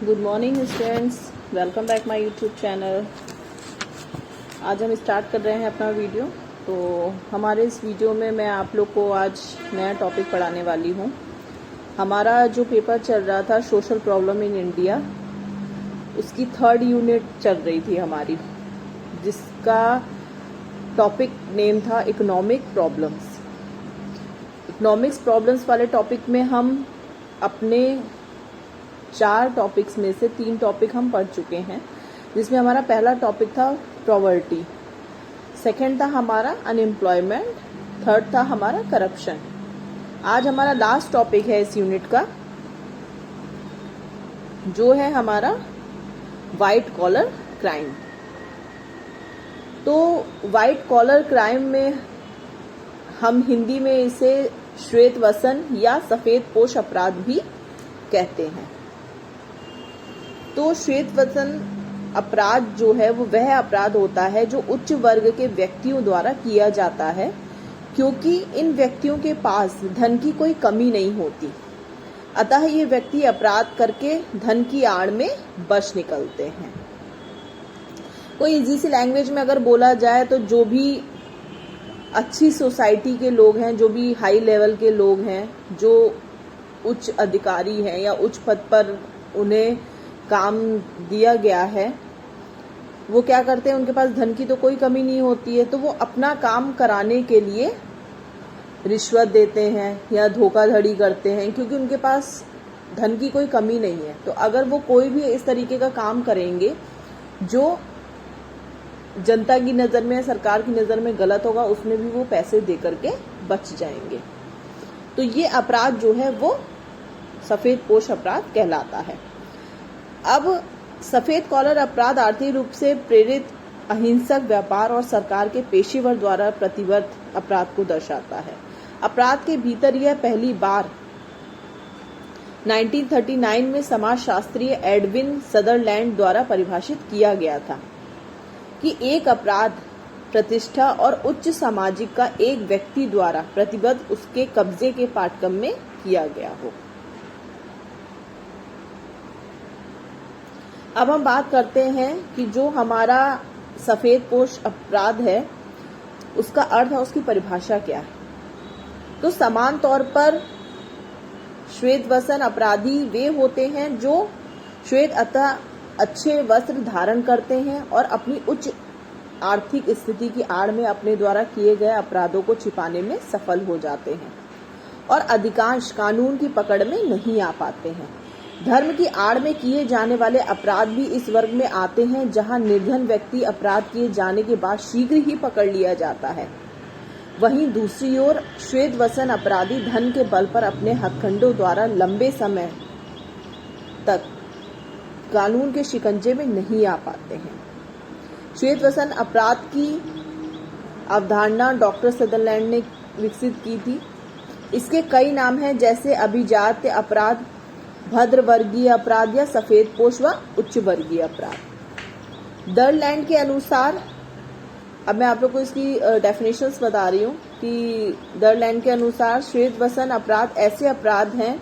Good morning students, welcome back my YouTube channel. आज हम start कर रहे हैं अपना वीडियो। तो हमारे इस वीडियो में मैं आप लोग को आज नया टॉपिक पढ़ाने वाली हूँ। हमारा जो पेपर चल रहा था सोशल प्रॉब्लम इन इंडिया, उसकी 3rd यूनिट चल रही थी हमारी, जिसका टॉपिक नेम था इकोनॉमिक प्रॉब्लम्स। इकोनॉमिक्स प्रॉब्लम्स वाले टॉपिक में हम अपने 4 टॉपिक्स में से 3 टॉपिक हम पढ़ चुके हैं, जिसमें हमारा पहला टॉपिक था पॉवर्टी, सेकंड था हमारा अनएम्प्लॉयमेंट, थर्ड था हमारा करप्शन। आज हमारा लास्ट टॉपिक है इस यूनिट का, जो है हमारा व्हाइट कॉलर क्राइम। तो व्हाइट कॉलर क्राइम में हम हिंदी में इसे श्वेत वसन या सफेद पोश अपराध भी कहते हैं। तो श्वेत वसन अपराध जो है वो वह अपराध होता है जो उच्च वर्ग के व्यक्तियों द्वारा किया जाता है, क्योंकि इन व्यक्तियों के पास धन की कोई कमी नहीं होती। अतः ये व्यक्ति अपराध करके धन की आड़ में बच निकलते हैं। कोई इजी सी लैंग्वेज में अगर बोला जाए तो जो भी अच्छी सोसाइटी के लोग हैं, जो भी हाई लेवल के लोग हैं, जो उच्च अधिकारी हैं या उच्च पद पर उन्हें काम दिया गया है, वो क्या करते हैं, उनके पास धन की तो कोई कमी नहीं होती है, तो वो अपना काम कराने के लिए रिश्वत देते हैं या धोखाधड़ी करते हैं, क्योंकि उनके पास धन की कोई कमी नहीं है। तो अगर वो कोई भी इस तरीके का काम करेंगे जो जनता की नज़र में, सरकार की नज़र में गलत होगा, उसमें भी वो पैसे दे करके बच जाएंगे। तो ये अपराध जो है वो सफेद पोश अपराध कहलाता है। अब सफेद कॉलर अपराध आर्थिक रूप से प्रेरित अहिंसक व्यापार और सरकार के पेशेवर द्वारा प्रतिबद्ध अपराध को दर्शाता है। अपराध के भीतर यह पहली बार 1939 में समाजशास्त्री एडविन सदरलैंड द्वारा परिभाषित किया गया था कि एक अपराध प्रतिष्ठा और उच्च सामाजिक का एक व्यक्ति द्वारा प्रतिबद्ध उसके कब्जे के पाठ्यक्रम में किया गया हो। अब हम बात करते हैं कि जो हमारा सफेद पोश अपराध है उसका अर्थ और उसकी परिभाषा क्या है। तो समान तौर पर श्वेत वसन अपराधी वे होते हैं जो श्वेत अतः अच्छे वस्त्र धारण करते हैं और अपनी उच्च आर्थिक स्थिति की आड़ में अपने द्वारा किए गए अपराधों को छिपाने में सफल हो जाते हैं और अधिकांश कानून की पकड़ में नहीं आ पाते हैं। धर्म की आड़ में किए जाने वाले अपराध भी इस वर्ग में आते हैं, जहां निर्धन व्यक्ति अपराध किए जाने के बाद शीघ्र ही पकड़ लिया जाता है। वहीं दूसरी ओर श्वेत वसन अपराधी धन के बल पर अपने हथकंडों द्वारा लंबे समय तक कानून के शिकंजे में नहीं आ पाते हैं। श्वेत वसन अपराध की अवधारणा डॉक्टर सदरलैंड ने विकसित की थी। इसके कई नाम हैं, जैसे अभिजात्य अपराध, भद्र वर्गीय अपराध या सफेद पोश व उच्च वर्गीय अपराध। दरलैंड के अनुसार, अब मैं आप लोग को इसकी डेफिनेशंस बता रही हूँ कि दरलैंड के अनुसार श्वेत वसन अपराध ऐसे अपराध हैं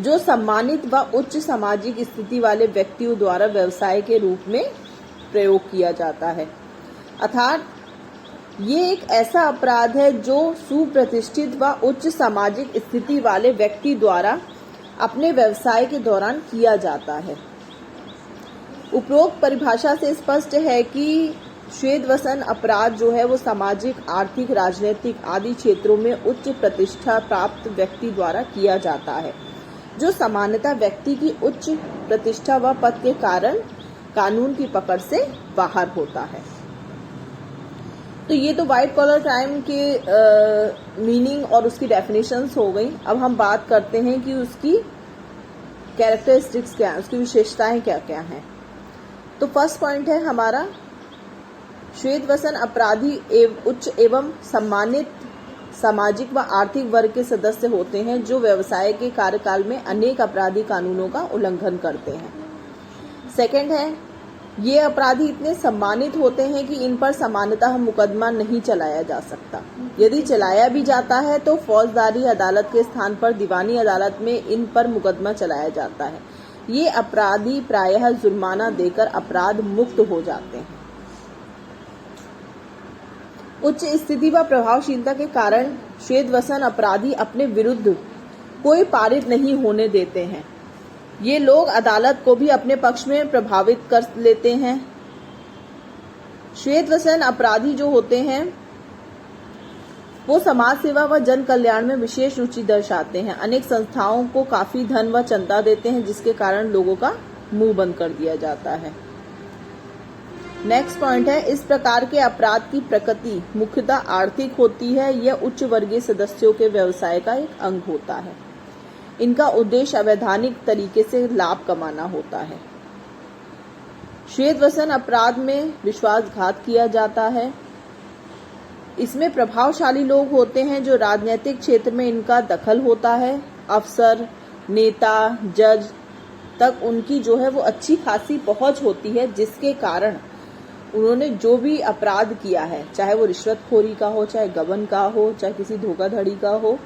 जो सम्मानित व उच्च सामाजिक स्थिति वाले व्यक्तियों द्वारा व्यवसाय के रूप में प्रयोग किया जाता है। अर्थात ये एक ऐसा अपराध है जो सुप्रतिष्ठित व उच्च सामाजिक स्थिति वाले व्यक्ति द्वारा अपने व्यवसाय के दौरान किया जाता है। उपरोक्त परिभाषा से स्पष्ट है कि श्वेत वसन अपराध जो है वो सामाजिक, आर्थिक, राजनीतिक आदि क्षेत्रों में उच्च प्रतिष्ठा प्राप्त व्यक्ति द्वारा किया जाता है, जो सामान्यतः व्यक्ति की उच्च प्रतिष्ठा व पद के कारण कानून की पकड़ से बाहर होता है। तो ये तो व्हाइट कॉलर क्राइम के मीनिंग और उसकी डेफिनेशंस हो गई। अब हम बात करते हैं कि उसकी कैरेक्टरिस्टिक्स क्या है, उसकी विशेषताएं क्या क्या हैं। तो फर्स्ट पॉइंट है हमारा, श्वेत वसन अपराधी उच्च एवं सम्मानित सामाजिक व आर्थिक वर्ग के सदस्य होते हैं, जो व्यवसाय के कार्यकाल में अनेक अपराधी कानूनों का उल्लंघन करते हैं। सेकंड है, ये अपराधी इतने सम्मानित होते हैं कि इन पर सामान्यतः मुकदमा नहीं चलाया जा सकता। यदि चलाया भी जाता है तो फौजदारी अदालत के स्थान पर दीवानी अदालत में इन पर मुकदमा चलाया जाता है। ये अपराधी प्रायः जुर्माना देकर अपराध मुक्त हो जाते हैं। उच्च स्थिति व प्रभावशीलता के कारण श्वेतवसन अपराधी अपने विरुद्ध कोई पारित नहीं होने देते हैं। ये लोग अदालत को भी अपने पक्ष में प्रभावित कर लेते हैं। श्वेतवसन अपराधी जो होते हैं वो समाज सेवा व जन कल्याण में विशेष रुचि दर्शाते हैं। अनेक संस्थाओं को काफी धन व चंदा देते हैं, जिसके कारण लोगों का मुंह बंद कर दिया जाता है। नेक्स्ट पॉइंट है, इस प्रकार के अपराध की प्रकृति मुख्यतः आर्थिक होती है। यह उच्च वर्गीय सदस्यों के व्यवसाय का एक अंग होता है। इनका उद्देश्य अवैधानिक तरीके से लाभ कमाना होता है। श्वेतवसन अपराध में विश्वासघात किया जाता है। इसमें प्रभावशाली लोग होते हैं जो राजनीतिक क्षेत्र में इनका दखल होता है। अफसर, नेता, जज तक उनकी जो है वो अच्छी खासी पहुंच होती है, जिसके कारण उन्होंने जो भी अपराध किया है, चाहे वो रिश्वतखोरी का हो, चाहे गबन का हो, चाहे किसी धोखाधड़ी का हो,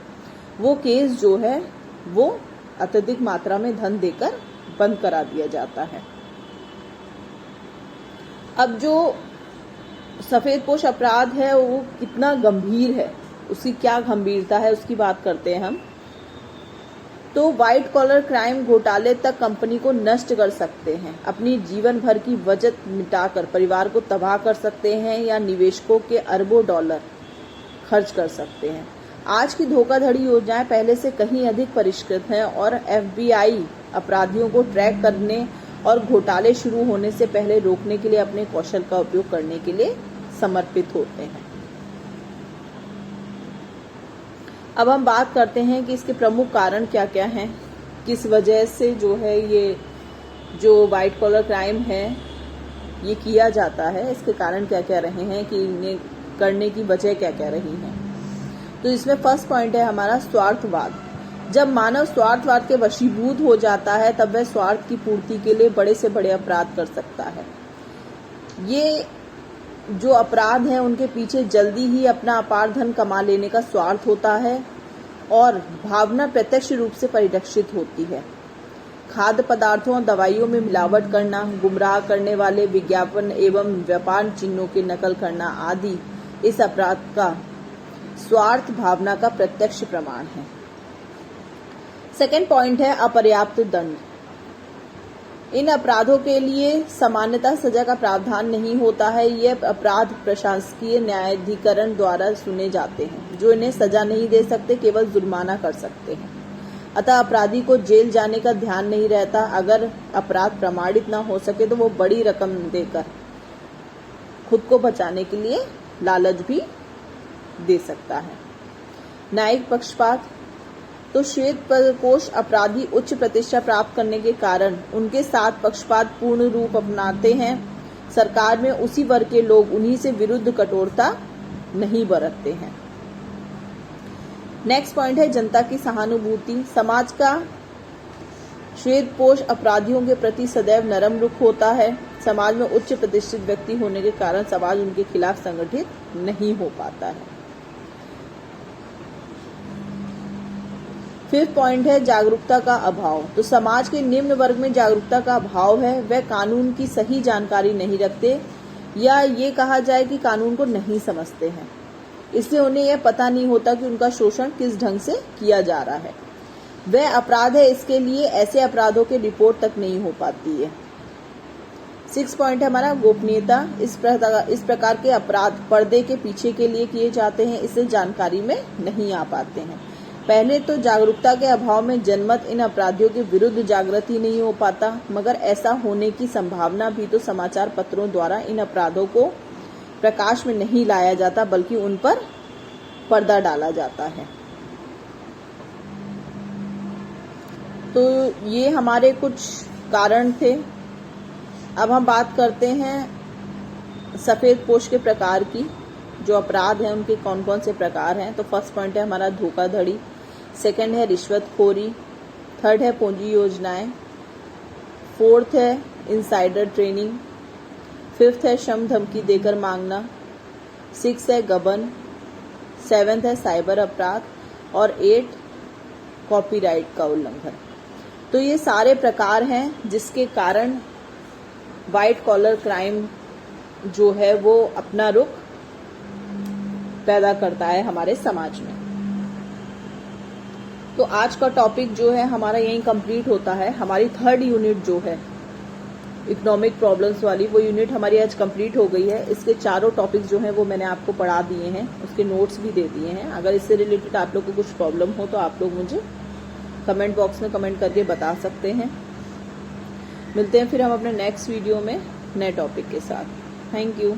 वो केस जो है वो अत्यधिक मात्रा में धन देकर बंद करा दिया जाता है। अब जो सफेदपोश अपराध है वो कितना गंभीर है, उसकी क्या गंभीरता है, उसकी बात करते हैं हम। तो व्हाइट कॉलर क्राइम घोटाले तक कंपनी को नष्ट कर सकते हैं, अपनी जीवन भर की बचत मिटाकर परिवार को तबाह कर सकते हैं या निवेशकों के अरबों डॉलर खर्च कर सकते हैं। आज की धोखाधड़ी योजनाएं पहले से कहीं अधिक परिष्कृत हैं और FBI अपराधियों को ट्रैक करने और घोटाले शुरू होने से पहले रोकने के लिए अपने कौशल का उपयोग करने के लिए समर्पित होते हैं। अब हम बात करते हैं कि इसके प्रमुख कारण क्या क्या हैं, किस वजह से जो है ये जो व्हाइट कॉलर क्राइम है ये किया जाता है, इसके कारण क्या क्या रहे हैं, कि इन्हें करने की वजह क्या क्या रही है। तो इसमें फर्स्ट पॉइंट है हमारा स्वार्थवाद। जब मानव स्वार्थवाद के वशीभूत हो जाता है तब वह स्वार्थ की पूर्ति के लिए बड़े से बड़े अपराध कर सकता है। ये जो अपराध हैं उनके पीछे जल्दी ही अपना अपार धन कमा लेने का स्वार्थ होता है और भावना प्रत्यक्ष रूप से परिलक्षित होती है। खाद्य पदार्थों और दवाइयों में मिलावट करना, गुमराह करने वाले विज्ञापन एवं व्यापार चिन्हों की नकल करना आदि इस अपराध का स्वार्थ भावना का प्रत्यक्ष प्रमाण है। सेकेंड पॉइंट है अपर्याप्त दंड। इन अपराधों के लिए सामान्यतः सजा का प्रावधान नहीं होता है। ये अपराध प्रशासकीय न्यायाधिकरण द्वारा सुने जाते हैं, जो इन्हें सजा नहीं दे सकते, केवल जुर्माना कर सकते हैं। अतः अपराधी को जेल जाने का ध्यान नहीं रहता। अगर अपराध प्रमाणित न हो सके तो वो बड़ी रकम देकर खुद को बचाने के लिए लालच भी दे सकता है। न्यायिक पक्षपात। तो श्वेतपोश अपराधी उच्च प्रतिष्ठा प्राप्त करने के कारण उनके साथ पक्षपात पूर्ण रूप अपनाते हैं। सरकार में उसी वर्ग के लोग उन्हीं से विरुद्ध कठोरता नहीं बरतते हैं। नेक्स्ट पॉइंट है जनता की सहानुभूति। समाज का श्वेतपोश अपराधियों के प्रति सदैव नरम रुख होता है। समाज में उच्च प्रतिष्ठित व्यक्ति होने के कारण समाज उनके खिलाफ संगठित नहीं हो पाता है। फिफ्थ पॉइंट है जागरूकता का अभाव। तो समाज के निम्न वर्ग में जागरूकता का अभाव है। वह कानून की सही जानकारी नहीं रखते या ये कहा जाए कि कानून को नहीं समझते हैं, इसलिए उन्हें यह पता नहीं होता कि उनका शोषण किस ढंग से किया जा रहा है। वह अपराध है, इसके लिए ऐसे अपराधों की रिपोर्ट तक नहीं हो पाती है। 6 पॉइंट है हमारा गोपनीयता। इस प्रकार के अपराध पर्दे के पीछे के लिए किए जाते हैं, इससे जानकारी में नहीं आ पाते हैं। पहले तो जागरूकता के अभाव में जनमत इन अपराधियों के विरुद्ध जागृत ही नहीं हो पाता, मगर ऐसा होने की संभावना भी तो समाचार पत्रों द्वारा इन अपराधों को प्रकाश में नहीं लाया जाता, बल्कि उन पर पर्दा डाला जाता है। तो ये हमारे कुछ कारण थे। अब हम बात करते हैं सफेदपोश के प्रकार की। जो अपराध हैं उनके कौन कौन से प्रकार हैं। तो फर्स्ट पॉइंट है हमारा धोखाधड़ी, सेकंड है रिश्वतखोरी, थर्ड है पूंजी योजनाएं, फोर्थ है इनसाइडर ट्रेनिंग, फिफ्थ है श्रम धमकी देकर मांगना, 6 है गबन, 7 है साइबर अपराध और 8 कॉपीराइट का उल्लंघन। तो ये सारे प्रकार हैं जिसके कारण वाइट कॉलर क्राइम जो है वो अपना रुख पैदा करता है हमारे समाज में। तो आज का टॉपिक जो है हमारा यहीं कंप्लीट होता है। हमारी 3rd यूनिट जो है इकोनॉमिक प्रॉब्लम्स वाली, वो यूनिट हमारी आज कंप्लीट हो गई है। इसके चारों टॉपिक्स जो हैं वो मैंने आपको पढ़ा दिए हैं, उसके नोट्स भी दे दिए हैं। अगर इससे रिलेटेड आप लोग को कुछ प्रॉब्लम हो तो आप लोग मुझे कमेंट बॉक्स में कमेंट करके बता सकते हैं। मिलते हैं फिर हम अपने नेक्स्ट वीडियो में नए टॉपिक के साथ। Thank you.